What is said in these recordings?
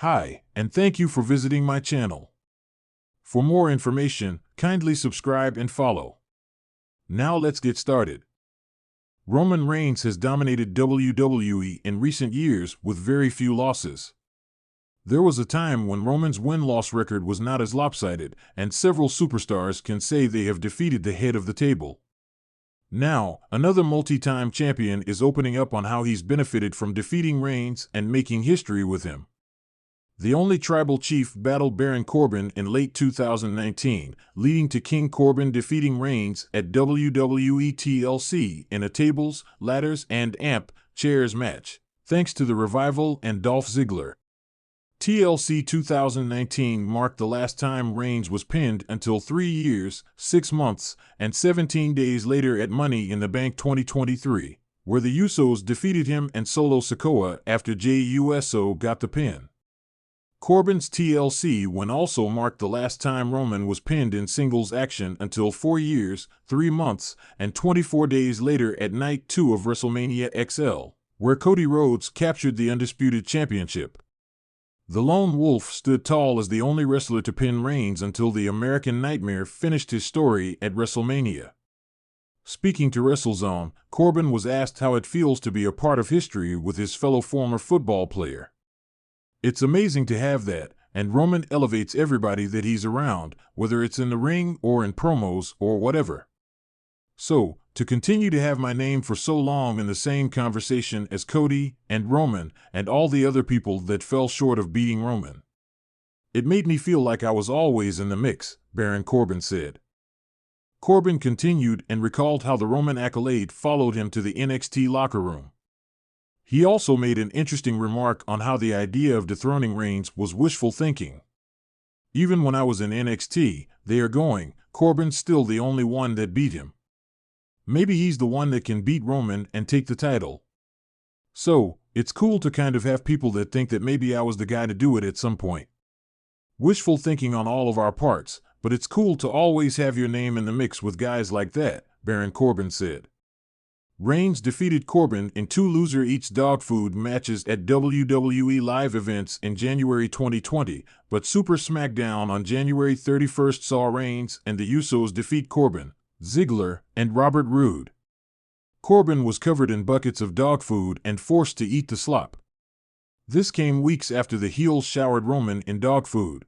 Hi, and thank you for visiting my channel. For more information, kindly subscribe and follow. Now let's get started. Roman Reigns has dominated WWE in recent years with very few losses. There was a time when Roman's win-loss record was not as lopsided, and several superstars can say they have defeated the head of the table. Now, another multi-time champion is opening up on how he's benefited from defeating Reigns and making history with him. The only tribal chief battled Baron Corbin in late 2019, leading to King Corbin defeating Reigns at WWE TLC in a tables, ladders, and chairs match, thanks to the Revival and Dolph Ziggler. TLC 2019 marked the last time Reigns was pinned until 3 years, 6 months, and 17 days later at Money in the Bank 2023, where the Usos defeated him and Solo Sikoa after Jey Uso got the pin. Corbin's TLC win also marked the last time Roman was pinned in singles action until 4 years, 3 months, and 24 days later at Night 2 of WrestleMania XL, where Cody Rhodes captured the Undisputed Championship. The Lone Wolf stood tall as the only wrestler to pin Reigns until the American Nightmare finished his story at WrestleMania. Speaking to WrestleZone, Corbin was asked how it feels to be a part of history with his fellow former football player. "It's amazing to have that, and Roman elevates everybody that he's around, whether it's in the ring or in promos or whatever. So, to continue to have my name for so long in the same conversation as Cody and Roman and all the other people that fell short of beating Roman. It made me feel like I was always in the mix," Baron Corbin said. Corbin continued and recalled how the Roman accolade followed him to the NXT locker room. He also made an interesting remark on how the idea of dethroning Reigns was wishful thinking. "Even when I was in NXT, they are going, Corbin's still the only one that beat him. Maybe he's the one that can beat Roman and take the title. So, it's cool to kind of have people that think that maybe I was the guy to do it at some point. Wishful thinking on all of our parts, but it's cool to always have your name in the mix with guys like that," Baron Corbin said. Reigns defeated Corbin in 2 loser-eats dog food matches at WWE live events in January 2020, but Super SmackDown on January 31st saw Reigns and the Usos defeat Corbin, Ziggler, and Robert Roode. Corbin was covered in buckets of dog food and forced to eat the slop. This came weeks after the heels showered Roman in dog food.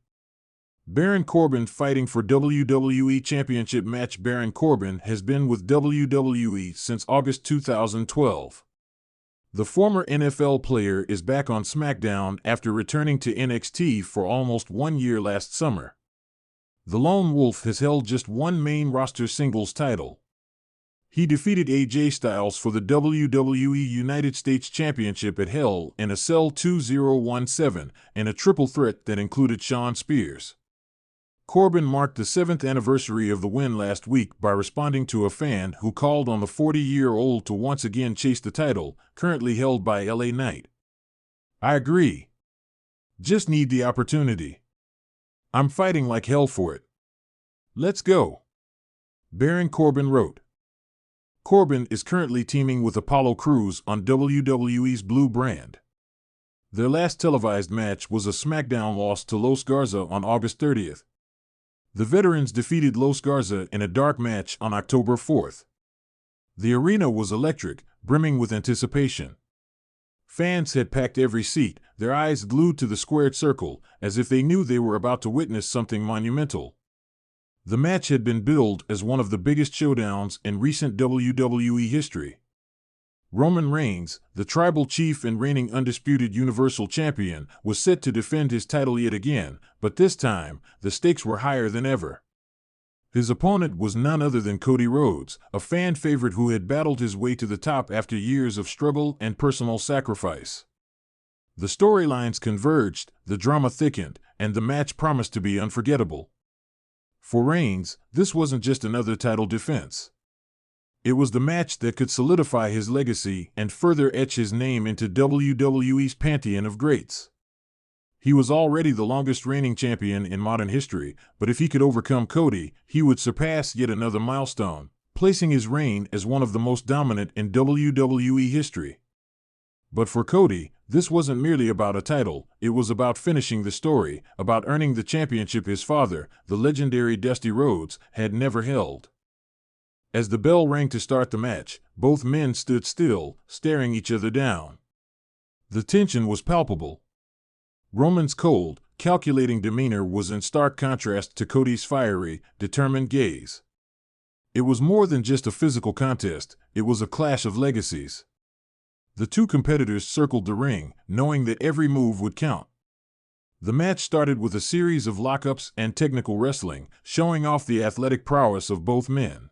Baron Corbin fighting for WWE Championship match. Baron Corbin has been with WWE since August 2012. The former NFL player is back on SmackDown after returning to NXT for almost 1 year last summer. The Lone Wolf has held just one main roster singles title. He defeated AJ Styles for the WWE United States Championship at Hell in a Cell 2017 in a triple threat that included Shawn Spears. Corbin marked the 7th anniversary of the win last week by responding to a fan who called on the 40-year-old to once again chase the title, currently held by LA Knight. "I agree. Just need the opportunity. I'm fighting like hell for it. Let's go," Baron Corbin wrote. Corbin is currently teaming with Apollo Crews on WWE's Blue brand. Their last televised match was a SmackDown loss to Los Garza on August 30th. The veterans defeated Los Garza in a dark match on October 4th. The arena was electric, brimming with anticipation. Fans had packed every seat, their eyes glued to the squared circle, as if they knew they were about to witness something monumental. The match had been billed as one of the biggest showdowns in recent WWE history. Roman Reigns, the tribal chief and reigning undisputed Universal Champion, was set to defend his title yet again, but this time, the stakes were higher than ever. His opponent was none other than Cody Rhodes, a fan favorite who had battled his way to the top after years of struggle and personal sacrifice. The storylines converged, the drama thickened, and the match promised to be unforgettable. For Reigns, this wasn't just another title defense. It was the match that could solidify his legacy and further etch his name into WWE's pantheon of greats. He was already the longest reigning champion in modern history, but if he could overcome Cody, he would surpass yet another milestone, placing his reign as one of the most dominant in WWE history. But for Cody, This wasn't merely about a title, it was about finishing the story, about earning the championship his father, the legendary Dusty Rhodes, had never held. As the bell rang to start the match, both men stood still, staring each other down. The tension was palpable. Roman's cold, calculating demeanor was in stark contrast to Cody's fiery, determined gaze. It was more than just a physical contest, it was a clash of legacies. The two competitors circled the ring, knowing that every move would count. The match started with a series of lockups and technical wrestling, showing off the athletic prowess of both men.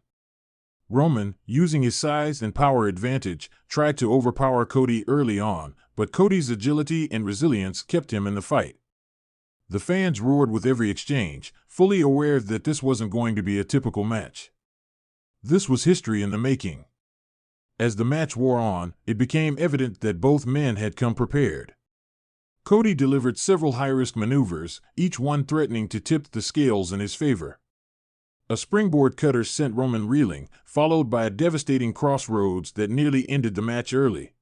Roman, using his size and power advantage, tried to overpower Cody early on, but Cody's agility and resilience kept him in the fight. The fans roared with every exchange, fully aware that this wasn't going to be a typical match. This was history in the making. As the match wore on, it became evident that both men had come prepared. Cody delivered several high-risk maneuvers, each one threatening to tip the scales in his favor. A springboard cutter sent Roman reeling, followed by a devastating crossroads that nearly ended the match early.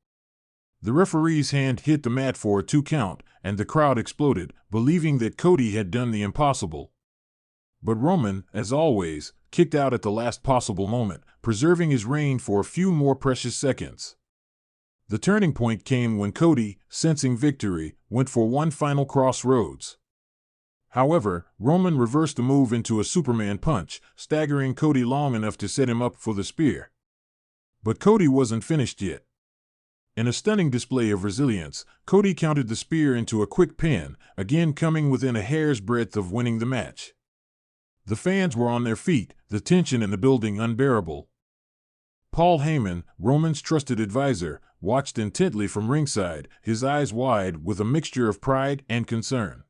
The referee's hand hit the mat for a 2 count, and the crowd exploded, believing that Cody had done the impossible. But Roman, as always, kicked out at the last possible moment, preserving his reign for a few more precious seconds. The turning point came when Cody, sensing victory, went for one final crossroads. However, Roman reversed the move into a Superman punch, staggering Cody long enough to set him up for the spear. But Cody wasn't finished yet. In a stunning display of resilience, Cody countered the spear into a quick pin, again coming within a hair's breadth of winning the match. The fans were on their feet, the tension in the building unbearable. Paul Heyman, Roman's trusted advisor, watched intently from ringside, his eyes wide with a mixture of pride and concern.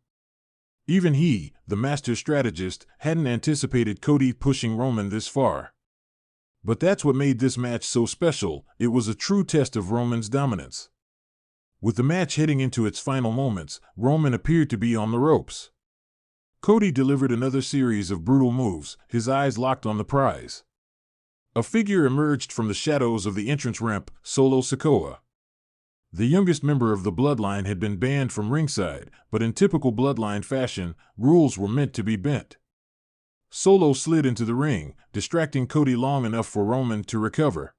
Even he, the master strategist, hadn't anticipated Cody pushing Roman this far. But that's what made this match so special, it was a true test of Roman's dominance. With the match heading into its final moments, Roman appeared to be on the ropes. Cody delivered another series of brutal moves, his eyes locked on the prize. A figure emerged from the shadows of the entrance ramp, Solo Sikoa. The youngest member of the Bloodline had been banned from ringside, but in typical Bloodline fashion, rules were meant to be bent. Solo slid into the ring, distracting Cody long enough for Roman to recover.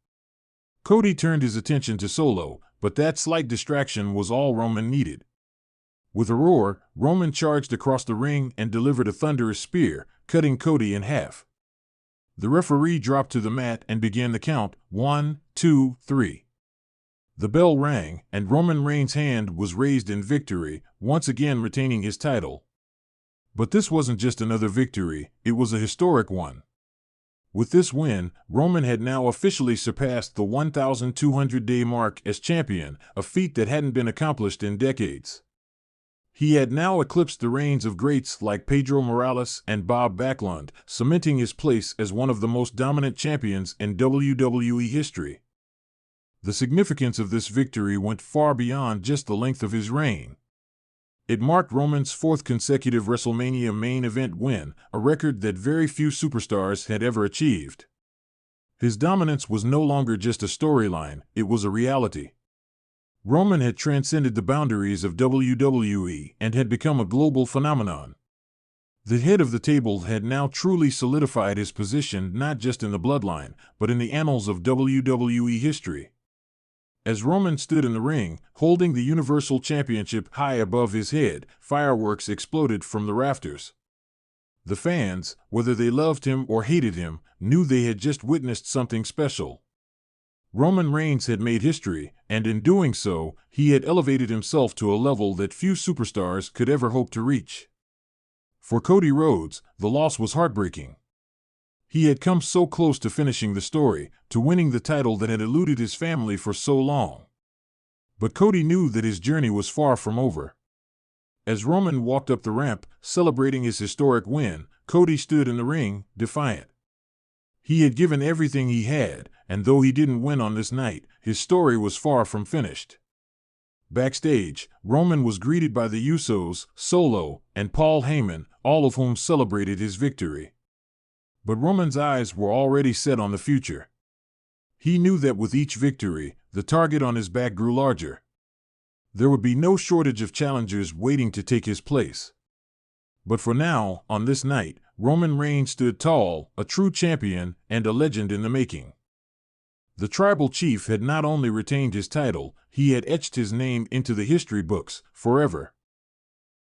Cody turned his attention to Solo, but that slight distraction was all Roman needed. With a roar, Roman charged across the ring and delivered a thunderous spear, cutting Cody in half. The referee dropped to the mat and began the count, 1, 2, 3. The bell rang, and Roman Reigns' hand was raised in victory, once again retaining his title. But this wasn't just another victory, it was a historic one. With this win, Roman had now officially surpassed the 1,200-day mark as champion, a feat that hadn't been accomplished in decades. He had now eclipsed the reigns of greats like Pedro Morales and Bob Backlund, cementing his place as one of the most dominant champions in WWE history. The significance of this victory went far beyond just the length of his reign. It marked Roman's 4th consecutive WrestleMania main event win, a record that very few superstars had ever achieved. His dominance was no longer just a storyline, it was a reality. Roman had transcended the boundaries of WWE and had become a global phenomenon. The head of the table had now truly solidified his position not just in the Bloodline, but in the annals of WWE history. As Roman stood in the ring, holding the Universal Championship high above his head, fireworks exploded from the rafters. The fans, whether they loved him or hated him, knew they had just witnessed something special. Roman Reigns had made history, and in doing so, he had elevated himself to a level that few superstars could ever hope to reach. For Cody Rhodes, the loss was heartbreaking. He had come so close to finishing the story, to winning the title that had eluded his family for so long. But Cody knew that his journey was far from over. As Roman walked up the ramp, celebrating his historic win, Cody stood in the ring, defiant. He had given everything he had, and though he didn't win on this night, his story was far from finished. Backstage, Roman was greeted by the Usos, Solo, and Paul Heyman, all of whom celebrated his victory. But Roman's eyes were already set on the future. He knew that with each victory, the target on his back grew larger. There would be no shortage of challengers waiting to take his place. But for now, on this night, Roman Reigns stood tall, a true champion and a legend in the making. The tribal chief had not only retained his title, he had etched his name into the history books forever.